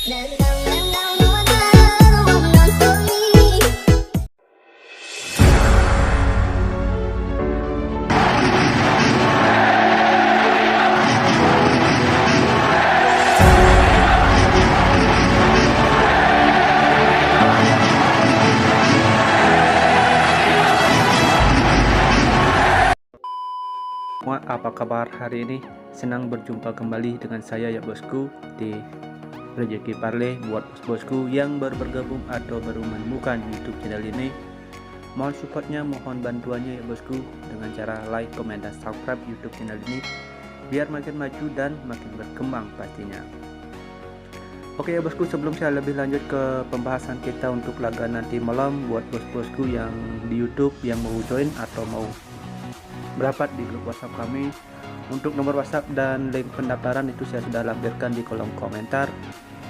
Apa kabar hari ini? Senang berjumpa kembali dengan saya ya bosku di Rezeki Parley. Buat bos-bosku yang baru bergabung atau baru menemukan YouTube channel ini, mohon supportnya, mohon bantuannya ya bosku dengan cara like, komen, dan subscribe YouTube channel ini biar makin maju dan makin berkembang pastinya. Oke ya bosku, sebelum saya lebih lanjut ke pembahasan kita untuk laga nanti malam, buat bos-bosku yang di YouTube yang mau join atau mau merapat di grup WhatsApp kami, untuk nomor WhatsApp dan link pendaftaran itu saya sudah lampirkan di kolom komentar.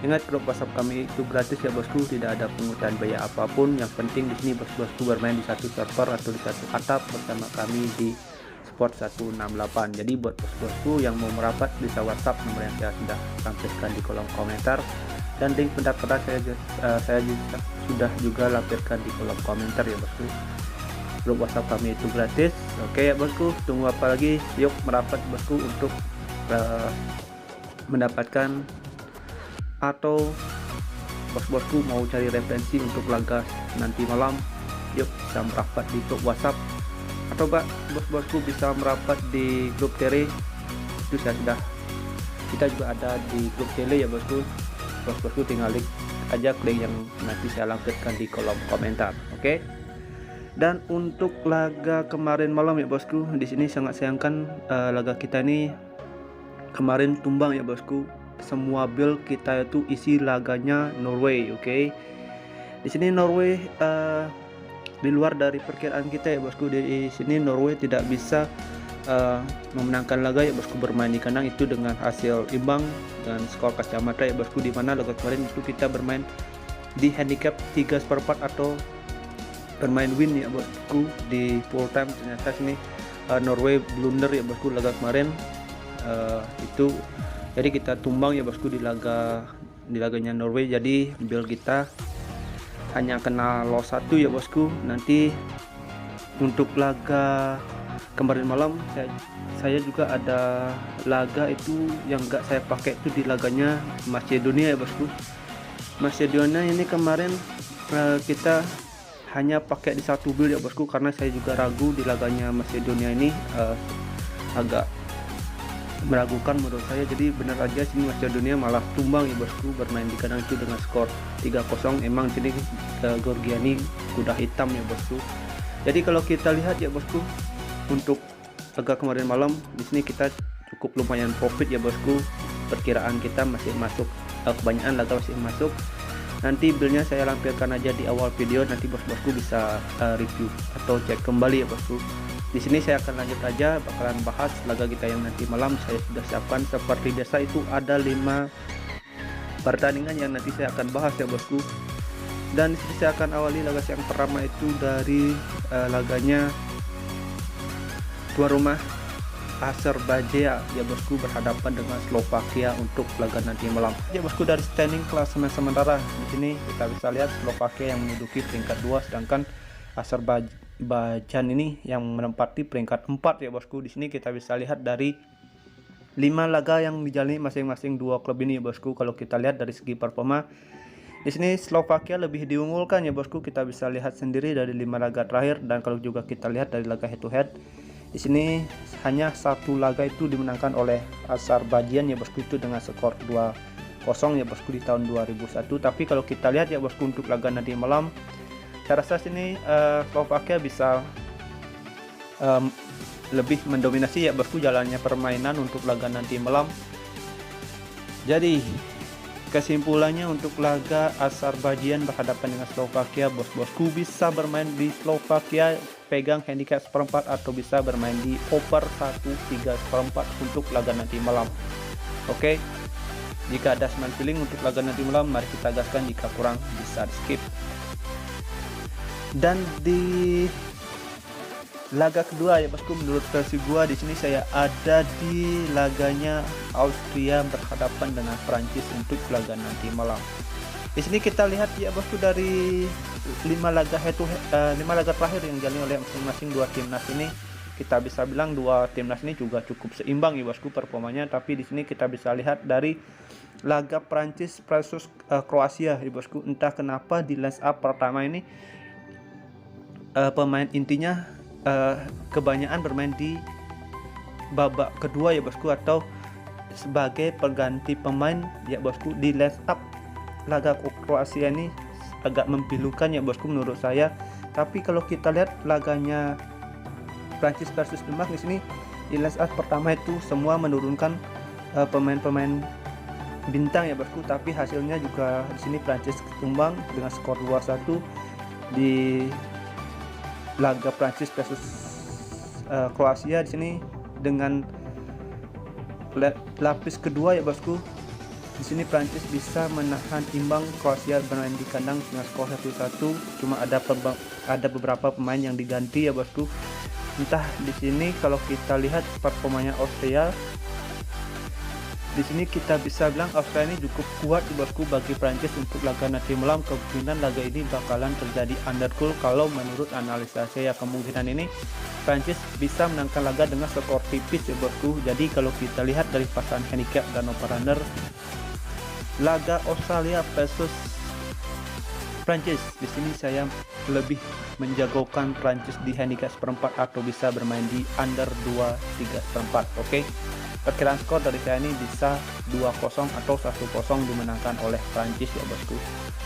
Ingat, grup WhatsApp kami itu gratis ya bosku, tidak ada pungutan biaya apapun. Yang penting di sini bos-bosku bermain di satu server atau di satu atap bersama kami di Sport 168. Jadi buat bos-bosku yang mau merapat bisa WhatsApp nomor yang saya sudah lampirkan di kolom komentar, dan link pendaftaran saya sudah juga lampirkan di kolom komentar ya bosku. Grup WhatsApp kami itu gratis. Oke ya bosku, tunggu apa lagi? Yuk merapat bosku untuk mendapatkan, atau bos-bosku mau cari referensi untuk laga nanti malam, yuk bisa merapat di grup WhatsApp, atau bos-bosku bisa merapat di grup Tele. Itu kita juga ada di grup Tele ya bosku. Bos-bosku tinggal klik aja link yang nanti saya lampirkan di kolom komentar. Oke. Dan untuk laga kemarin malam ya bosku, di sini sangat sayangkan laga kita ini kemarin tumbang ya bosku. Semua build kita itu isi laganya Norway. Oke. Di sini Norway di luar dari perkiraan kita ya bosku. Di sini Norway tidak bisa memenangkan laga ya bosku, bermain di kandang itu dengan hasil imbang dan skor kacamata ya bosku, di mana laga kemarin itu kita bermain di handicap 3/4 atau bermain win ya bosku di full time. Ternyata sini Norway blunder ya bosku laga kemarin, itu jadi kita tumbang ya bosku di laganya Norway. Jadi build kita hanya kena loss 1 ya bosku. Nanti untuk laga kemarin malam saya juga ada laga itu yang enggak saya pakai itu di laganya Macedonia ya bosku. Macedonia ini kemarin kita hanya pakai di satu build ya bosku, karena saya juga ragu di laganya Macedonia ini, agak meragukan menurut saya. Jadi benar aja sini Macedonia malah tumbang ya bosku, bermain di kandang itu dengan skor 3-0. Emang sini Gorgiani kuda hitam ya bosku. Jadi kalau kita lihat ya bosku, untuk laga kemarin malam di sini kita cukup lumayan profit ya bosku. Perkiraan kita masih masuk, kebanyakan laga masih masuk. Nanti buildnya saya lampirkan aja di awal video, nanti bos-bosku bisa review atau cek kembali ya bosku. Di sini saya akan lanjut aja, bakalan bahas laga kita yang nanti malam. Saya sudah siapkan seperti biasa itu ada 5 pertandingan yang nanti saya akan bahas ya bosku. Dan di sini saya akan awali laga yang pertama itu dari laganya tuan rumah Azerbaijan ya bosku berhadapan dengan Slovakia untuk laga nanti malam. Ya bosku, dari standing klasemen sementara di sini kita bisa lihat Slovakia yang menduduki peringkat 2, sedangkan Azerbaijan ini yang menempati peringkat 4 ya bosku. Di sini kita bisa lihat dari 5 laga yang dijalani masing-masing dua klub ini ya bosku. Kalau kita lihat dari segi performa, di sini Slovakia lebih diunggulkan ya bosku. Kita bisa lihat sendiri dari 5 laga terakhir, dan kalau juga kita lihat dari laga head to head, di sini hanya satu laga itu dimenangkan oleh Azerbaijan ya bosku, itu dengan skor 2-0 ya bosku di tahun 2001. Tapi kalau kita lihat ya bosku untuk laga nanti malam, saya rasa sini Slovakia bisa lebih mendominasi ya bosku jalannya permainan untuk laga nanti malam. Jadi kesimpulannya untuk laga Azerbaijan berhadapan dengan Slovakia, bos-bosku bisa bermain di Slovakia pegang handicap 1/4 atau bisa bermain di over 1/3/4 untuk laga nanti malam. Oke, jika ada smart feeling untuk laga nanti malam, mari kita gaskan. Jika kurang bisa di skip. Dan di laga kedua ya bosku, menurut versi gua di sini saya ada di laganya Austria berhadapan dengan Prancis untuk laga nanti malam. Di sini kita lihat ya bosku, dari 5 laga terakhir yang dijalani oleh masing-masing dua timnas ini, kita bisa bilang dua timnas ini juga cukup seimbang ya bosku performanya. Tapi di sini kita bisa lihat dari laga Prancis versus Kroasia ya bosku, entah kenapa di line up pertama ini pemain intinya kebanyakan bermain di babak kedua ya bosku, atau sebagai pengganti pemain ya bosku. Di line up laga Kroasia ini agak mempilukan ya bosku menurut saya. Tapi kalau kita lihat laganya Prancis versus Denmark, di sini di line up pertama itu semua menurunkan pemain-pemain bintang ya bosku, tapi hasilnya juga di sini Prancis tumbang dengan skor 2-1 di laga Prancis versus Kroasia. Di sini dengan lapis kedua ya bosku, di sini Prancis bisa menahan imbang Kroasia bermain di kandang dengan skor 1-1. Cuma ada beberapa pemain yang diganti ya bosku. Entah di sini kalau kita lihat performanya Austria, di sini kita bisa bilang Australia ini cukup kuat di bosku bagi Prancis untuk laga nanti malam. Kemungkinan laga ini bakalan terjadi undercool kalau menurut analisa saya. Kemungkinan ini Prancis bisa menangkan laga dengan skor tipis ya bosku. Jadi kalau kita lihat dari pasangan handicap dan over-under laga Australia versus Prancis, di sini saya lebih menjagokan Prancis di handicap seperempat atau bisa bermain di under 2.3 seperempat. Oke. Perkiraan skor dari saya ini bisa 2-0 atau 1-0 dimenangkan oleh Prancis ya bosku.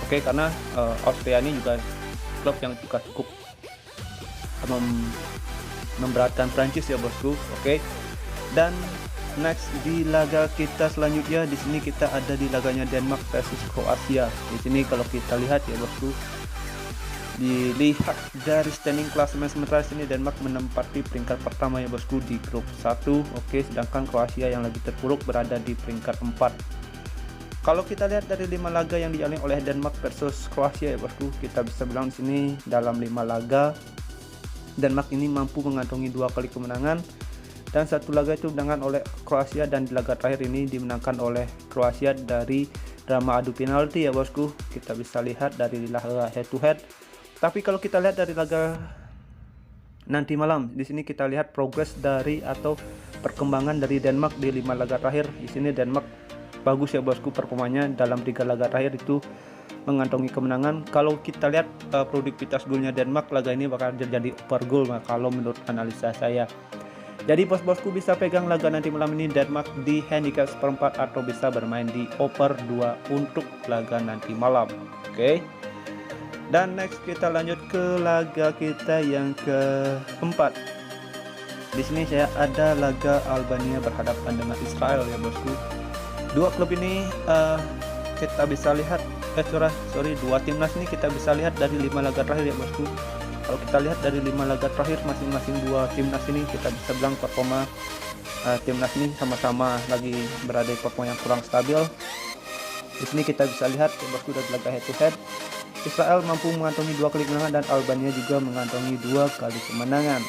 Oke, karena Austria ini juga klub yang juga cukup memberatkan Prancis ya bosku. Oke. Dan next di laga kita selanjutnya, di sini kita ada di laganya Denmark versus Kroasia. Di sini kalau kita lihat ya bosku, dilihat dari standing klasemen sementara sini Denmark menempati peringkat pertama ya bosku di grup 1. Oke, sedangkan Kroasia yang lagi terpuruk berada di peringkat 4. Kalau kita lihat dari 5 laga yang dijalani oleh Denmark versus Kroasia ya bosku, kita bisa bilang di sini dalam 5 laga Denmark ini mampu mengantongi 2 kali kemenangan dan 1 laga itu dimenangkan oleh Kroasia, dan di laga terakhir ini dimenangkan oleh Kroasia dari drama adu penalti ya bosku. Kita bisa lihat dari laga head to head. Tapi kalau kita lihat dari laga nanti malam, di sini kita lihat progres dari atau perkembangan dari Denmark di 5 laga terakhir. Di sini Denmark bagus ya bosku performanya, dalam 3 laga terakhir itu mengantongi kemenangan. Kalau kita lihat produktivitas golnya Denmark laga ini bakal terjadi over goal kalau menurut analisa saya. Jadi bos-bosku bisa pegang laga nanti malam ini Denmark di handicap seperempat atau bisa bermain di over 2 untuk laga nanti malam. Oke. Dan next kita lanjut ke laga kita yang keempat. Di sini saya ada laga Albania berhadapan dengan Israel ya bosku. Dua klub ini kita bisa lihat dua timnas ini kita bisa lihat dari 5 laga terakhir ya bosku. Kalau kita lihat dari 5 laga terakhir masing-masing dua timnas ini, kita bisa bilang performa timnas ini sama-sama lagi berada di performa yang kurang stabil. Di sini kita bisa lihat ya bosku dari laga head to head, Israel mampu mengantongi 2 kali kemenangan dan Albania juga mengantongi 2 kali kemenangan.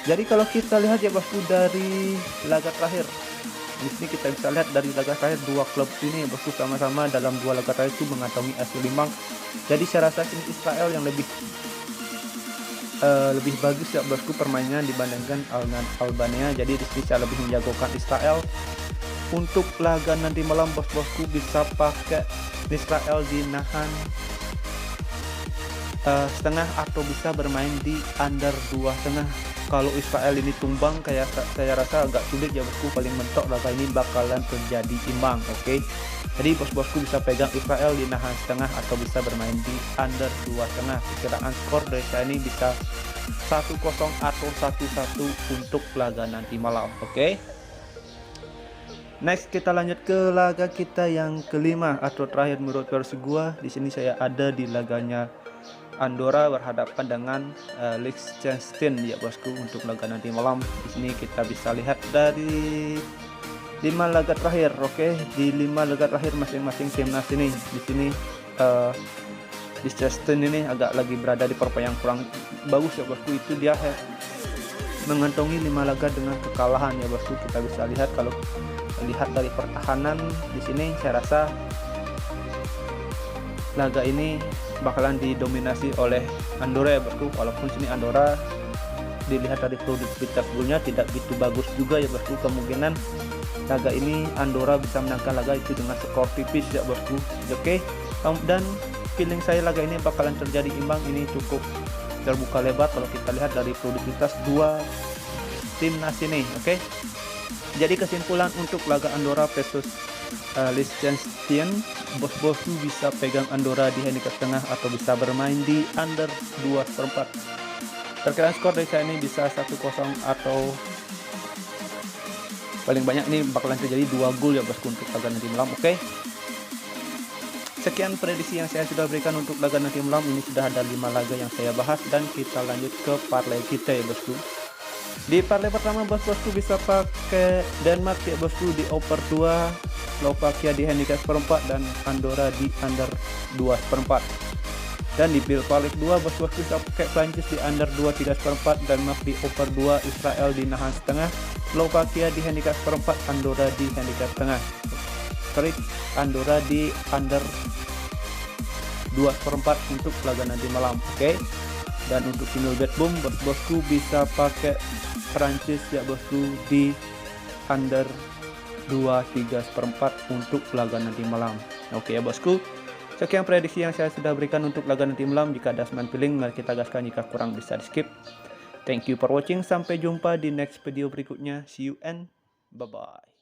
Jadi kalau kita lihat ya bosku dari laga terakhir, di sini kita bisa lihat dari laga terakhir dua klub ini ya bosku sama-sama dalam 2 laga terakhir itu mengantongi hasil imbang. Jadi saya rasa ini Israel yang lebih bagus ya bosku permainannya dibandingkan Albania. Jadi di sini saya lebih menjagokan Israel untuk laga nanti malam. Bos-bosku bisa pakai Israel dinahan setengah atau bisa bermain di under 2,5. Kalau Israel ini tumbang kayak saya rasa agak sulit ya bosku, paling mentok laga ini bakalan terjadi imbang. Oke. Jadi bos-bosku bisa pegang Israel di nahan setengah atau bisa bermain di under 2,5. Perkiraan skor dari saya ini bisa 1-0 atau 1-1 untuk laga nanti malam. Oke. Next kita lanjut ke laga kita yang kelima atau terakhir menurut versi gua. Di sini saya ada di laganya Andorra berhadapan dengan Liechtenstein ya bosku untuk laga nanti malam. Di sini kita bisa lihat dari 5 laga terakhir. Oke, di 5 laga terakhir masing-masing timnas ini, di sini Liechtenstein ini agak lagi berada di performa yang kurang bagus ya bosku. Itu dia mengantongi 5 laga dengan kekalahan ya bosku. Kita bisa lihat, kalau lihat dari pertahanan di sini, saya rasa laga ini bakalan didominasi oleh Andorra ya bosku. Walaupun sini Andorra dilihat dari produktivitas golnya tidak begitu bagus juga ya bosku. Kemungkinan laga ini Andorra bisa menangkan laga itu dengan skor tipis ya bosku. Oke, dan feeling saya laga ini bakalan terjadi imbang. Ini cukup terbuka lebar kalau kita lihat dari produktivitas dua timnas ini. Oke, jadi kesimpulan untuk laga Andorra versus Liechtenstein, bos-bosku bisa pegang Andorra di handicap tengah atau bisa bermain di under 2/4. Perkiraan skor dari saya ini bisa 1-0 atau paling banyak ini bakalan terjadi 2 gol ya bosku untuk laga nanti malam. Oke, sekian prediksi yang saya sudah berikan untuk laga nanti malam. Ini sudah ada 5 laga yang saya bahas, dan kita lanjut ke parlay kita ya bosku. Di parlay pertama bos-bosku bisa pakai Denmark ya bosku di over 2, Slovakia di handicap 1/4, dan Andorra di under 2/4. Dan di Bill parlay 2 bos-bosku bisa pakai Prancis di under 2 3/4, Denmark di over 2, Israel di nahan setengah, Slovakia di handicap 1/4, Andorra di handicap tengah. Andorra di under 2/4 untuk laga nanti malam. Oke, dan untuk single bet boom bos-bosku bisa pakai Prancis ya bosku di under 2 3/4 untuk laga nanti malam. Oke ya bosku, sekian prediksi yang saya sudah berikan untuk laga nanti malam. Jika ada semen feeling, mari kita gaskan. Jika kurang bisa di skip. Thank you for watching. Sampai jumpa di next video berikutnya. See you and bye bye.